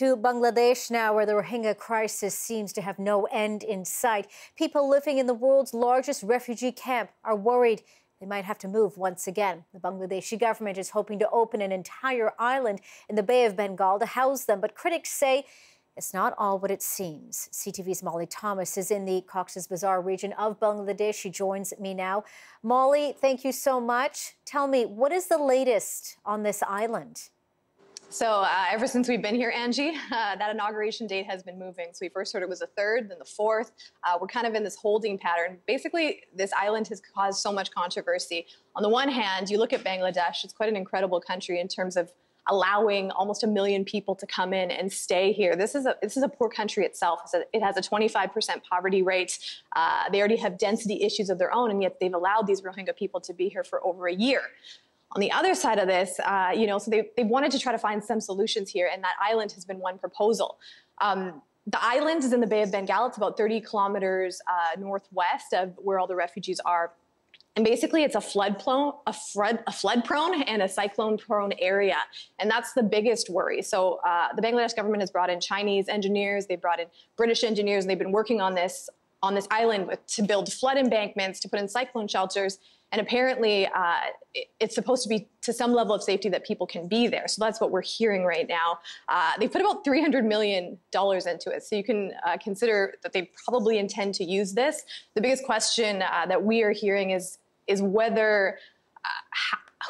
To Bangladesh now, where the Rohingya crisis seems to have no end in sight. People living in the world's largest refugee camp are worried they might have to move once again. The Bangladeshi government is hoping to open an entire island in the Bay of Bengal to house them, but critics say it's not all what it seems. CTV's Molly Thomas is in the Cox's Bazar region of Bangladesh. She joins me now. Molly, thank you so much. Tell me, what is the latest on this island? So ever since we've been here, Angie, that inauguration date has been moving. So we first heard it was the 3rd, then the 4th. We're kind of in this holding pattern. Basically, this island has caused so much controversy. On the one hand, you look at Bangladesh, it's quite an incredible country in terms of allowing almost 1 million people to come in and stay here. This is a poor country itself. It has a 25% poverty rate. They already have density issues of their own, and yet they've allowed these Rohingya people to be here for over a year. On the other side of this, so they wanted to try to find some solutions here, and that island has been one proposal. The island is in the Bay of Bengal. It's about 30 kilometers northwest of where all the refugees are. And basically, it's a flood-prone and a cyclone-prone area. And that's the biggest worry. So the Bangladesh government has brought in Chinese engineers. They've brought in British engineers. And they've been working on this island to build flood embankments, to put in cyclone shelters. And apparently, it's supposed to be to some level of safety that people can be there. So that's what we're hearing right now. They put about $300 million into it. So you can consider that they probably intend to use this. The biggest question that we are hearing is whether,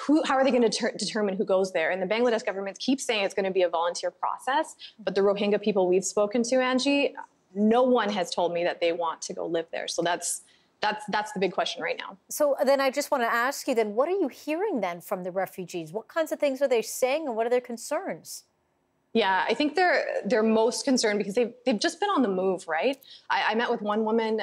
how are they going to determine who goes there? And the Bangladesh government keeps saying it's going to be a volunteer process. But the Rohingya people we've spoken to, Angie, no one has told me that they want to go live there. So that's the big question right now. So then I just want to ask you then, what are you hearing then from the refugees? What kinds of things are they saying and what are their concerns? Yeah, I think they're most concerned because they've just been on the move, right? I met with one woman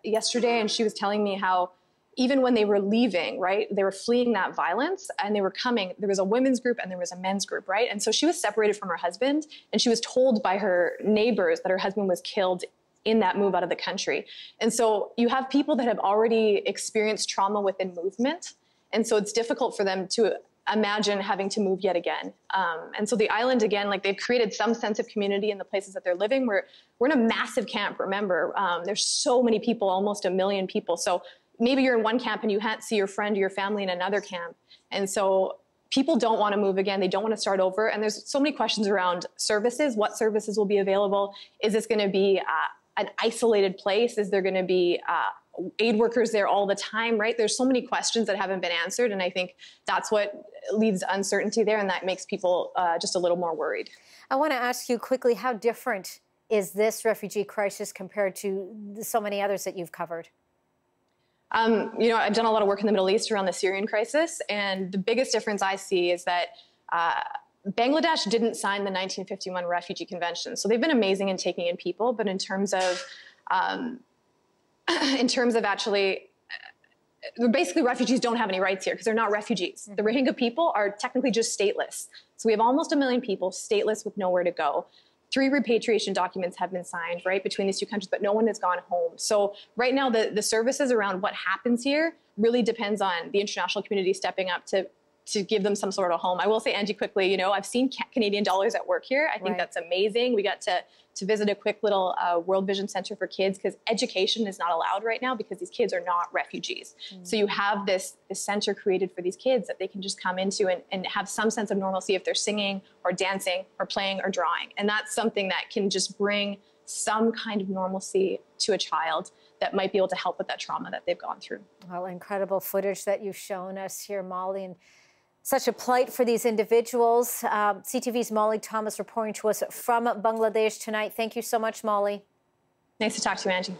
yesterday and she was telling me how even when they were leaving, right, they were fleeing that violence and they were coming, there was a women's group and there was a men's group, right? And so she was separated from her husband and she was told by her neighbors that her husband was killed in that move out of the country. And so you have people that have already experienced trauma within movement. And so it's difficult for them to imagine having to move yet again. And so the island, again, like they've created some sense of community in the places that they're living. We're in a massive camp, remember. There's so many people, almost 1 million people. So maybe you're in one camp and you can't see your friend or your family in another camp. And so people don't want to move again. They don't want to start over. And there's so many questions around services. What services will be available? Is this going to be an isolated place? Is there going to be aid workers there all the time, right? There's so many questions that haven't been answered. And I think that's what leaves uncertainty there. And that makes people just a little more worried. I want to ask you quickly, how different is this refugee crisis compared to so many others that you've covered? I've done a lot of work in the Middle East around the Syrian crisis. And the biggest difference I see is that Bangladesh didn't sign the 1951 Refugee Convention. So they've been amazing in taking in people, but in terms of actually, basically refugees don't have any rights here because they're not refugees. The Rohingya people are technically just stateless. So we have almost 1 million people stateless with nowhere to go. 3 repatriation documents have been signed, right, between these two countries, but no one has gone home. So right now, the services around what happens here really depends on the international community stepping up to give them some sort of home. I will say, Angie, quickly, I've seen Canadian dollars at work here. I think that's amazing. We got to visit a quick little World Vision Center for kids because education is not allowed right now because these kids are not refugees. So you have this center created for these kids that they can just come into and have some sense of normalcy if they're singing or dancing or playing or drawing. And that's something that can just bring some kind of normalcy to a child that might be able to help with that trauma that they've gone through. Well, incredible footage that you've shown us here, Molly, and such a plight for these individuals. CTV's Molly Thomas reporting to us from Bangladesh tonight. Thank you so much, Molly. Nice to talk to you, Angie.